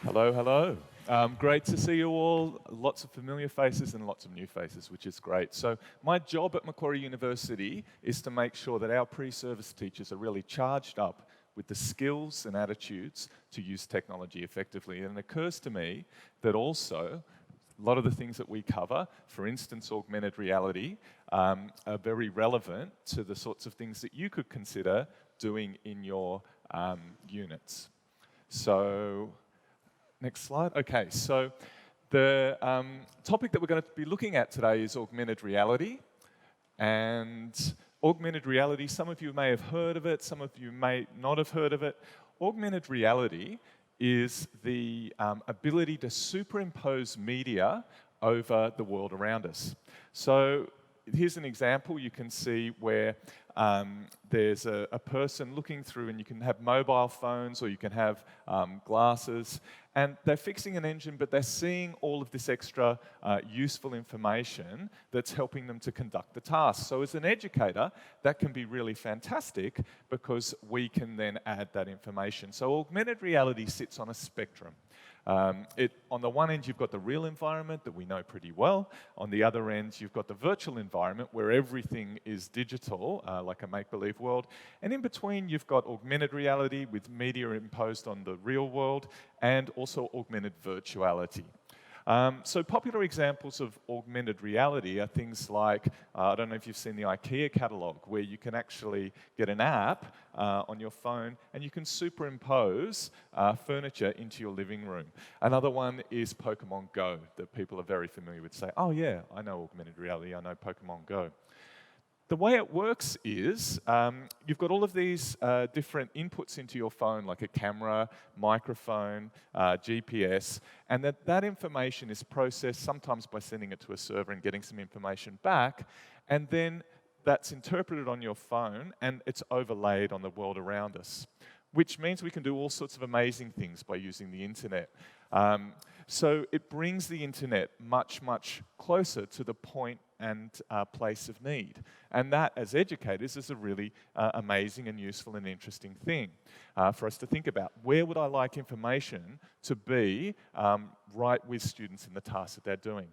Hello, hello. Great to see you all. Lots of familiar faces and lots of new faces, which is great. So my job at Macquarie University is to make sure that our pre-service teachers are really charged up with the skills and attitudes to use technology effectively. And it occurs to me that also a lot of the things that we cover, for instance, augmented reality, are very relevant to the sorts of things that you could consider doing in your units. So, next slide. Okay, so the topic that we're going to be looking at today is augmented reality. And augmented reality, some of you may have heard of it, some of you may not have heard of it. Augmented reality is the ability to superimpose media over the world around us. So here's an example. You can see where there's a person looking through, and you can have mobile phones or you can have glasses, and they're fixing an engine, but they're seeing all of this extra useful information that's helping them to conduct the task. So as an educator, that can be really fantastic because we can then add that information. So augmented reality sits on a spectrum. On the one end, you've got the real environment that we know pretty well. On the other end, you've got the virtual environment where everything is digital, like a make-believe world. And in between, you've got augmented reality with media imposed on the real world, and also augmented virtuality. So popular examples of augmented reality are things like, I don't know if you've seen the IKEA catalogue, where you can actually get an app on your phone and you can superimpose furniture into your living room. Another one is Pokemon Go, that people are very familiar with. Say, oh yeah, I know augmented reality, I know Pokemon Go. The way it works is you've got all of these different inputs into your phone, like a camera, microphone, GPS, and that information is processed sometimes by sending it to a server and getting some information back, and then that's interpreted on your phone and it's overlaid on the world around us, which means we can do all sorts of amazing things by using the internet. So it brings the internet much, much closer to the point and place of need. And that, as educators, is a really amazing and useful and interesting thing for us to think about. Where would I like information to be right with students in the tasks that they're doing?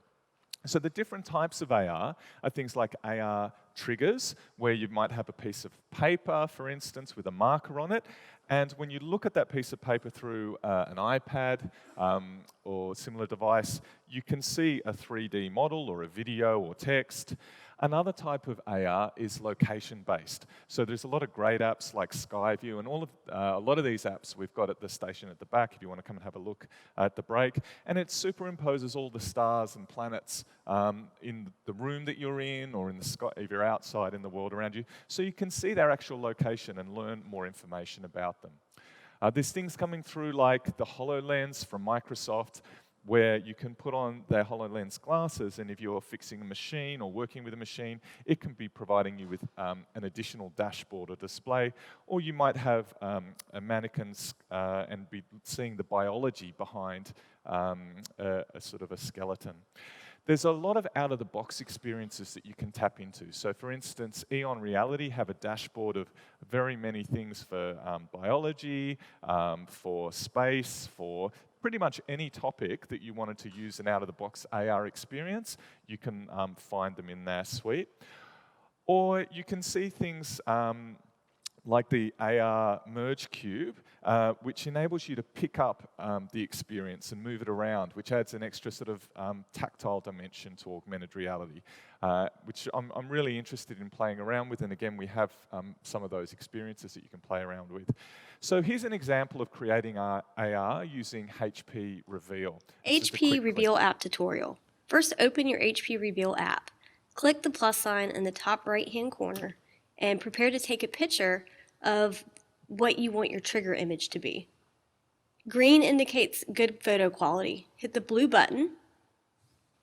So the different types of AR are things like AR triggers, where you might have a piece of paper, for instance, with a marker on it. And when you look at that piece of paper through an iPad or similar device, you can see a 3D model or a video or text. Another type of AR is location-based. So there's a lot of great apps like Skyview, and a lot of these apps we've got at the station at the back if you want to come and have a look at the break. And it superimposes all the stars and planets in the room that you're in, or in the sky if you're outside in the world around you, so you can see their actual location and learn more information about them. There's things coming through like the HoloLens from Microsoft, where you can put on their HoloLens glasses, and if you're fixing a machine or working with a machine, it can be providing you with an additional dashboard or display, or you might have a mannequin and be seeing the biology behind a sort of a skeleton. There's a lot of out-of-the-box experiences that you can tap into. So for instance, Eon Reality have a dashboard of very many things for biology, for space, for pretty much any topic that you wanted to use an out-of-the-box AR experience. You can find them in their suite. Or you can see things like the AR Merge Cube, which enables you to pick up the experience and move it around, which adds an extra sort of tactile dimension to augmented reality, which I'm really interested in playing around with. And again, we have some of those experiences that you can play around with. So here's an example of creating AR using HP Reveal. HP Reveal app tutorial. First, open your HP Reveal app. Click the plus sign in the top right-hand corner and prepare to take a picture of what you want your trigger image to be. Green indicates good photo quality. Hit the blue button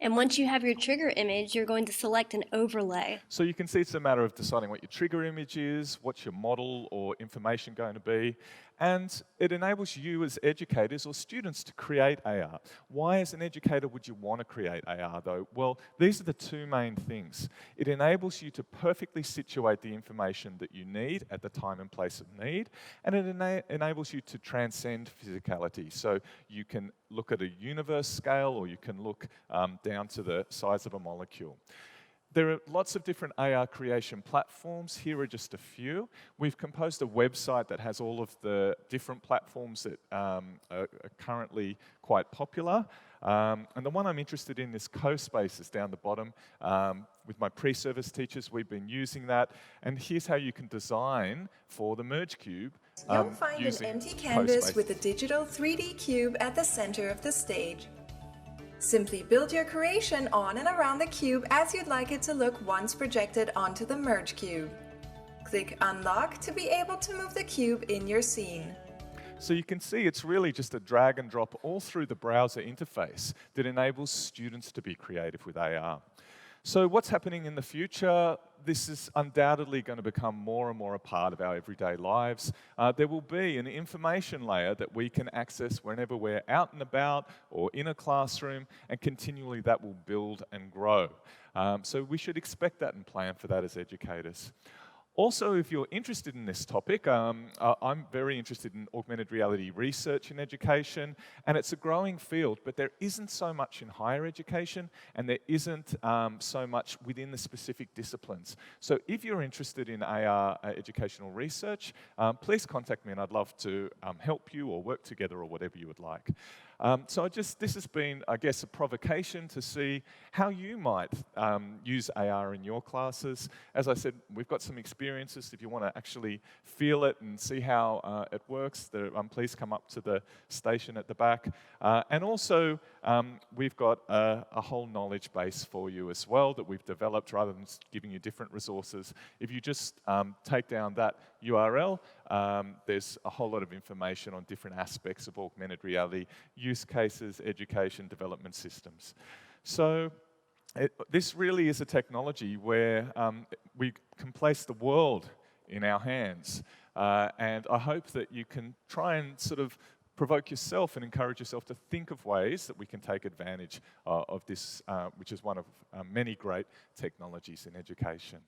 And once you have your trigger image, you're going to select an overlay. So you can see it's a matter of deciding what your trigger image is, what's your model or information going to be, and it enables you as educators or students to create AR. Why as an educator would you want to create AR though? Well, these are the two main things. It enables you to perfectly situate the information that you need at the time and place of need, and it enables you to transcend physicality. So you can look at a universe scale, or you can look down to the size of a molecule. There are lots of different AR creation platforms. Here are just a few. We've composed a website that has all of the different platforms that are currently quite popular. And the one I'm interested in is CoSpace, is down the bottom. With my pre-service teachers, we've been using that. And here's how you can design for the Merge Cube You'll find an empty canvas with a digital 3D cube at the center of the stage. Simply build your creation on and around the cube as you'd like it to look once projected onto the Merge Cube. Click Unlock to be able to move the cube in your scene. So you can see it's really just a drag and drop all through the browser interface that enables students to be creative with AR. So what's happening in the future? This is undoubtedly going to become more and more a part of our everyday lives. There will be an information layer that we can access whenever we're out and about or in a classroom, and continually that will build and grow. So we should expect that and plan for that as educators. Also, if you're interested in this topic, I'm very interested in augmented reality research in education, and it's a growing field, but there isn't so much in higher education, and there isn't so much within the specific disciplines. So if you're interested in AR educational research, please contact me, and I'd love to help you or work together or whatever you would like. This has been, I guess, a provocation to see how you might use AR in your classes. As I said, we've got some experiences. If you want to actually feel it and see how it works, please come up to the station at the back. And also, we've got a whole knowledge base for you as well that we've developed, rather than giving you different resources. If you just take down that URL, there's a whole lot of information on different aspects of augmented reality, use cases, education, development systems. So this really is a technology where we can place the world in our hands. And I hope that you can try and sort of provoke yourself and encourage yourself to think of ways that we can take advantage of this, which is one of many great technologies in education.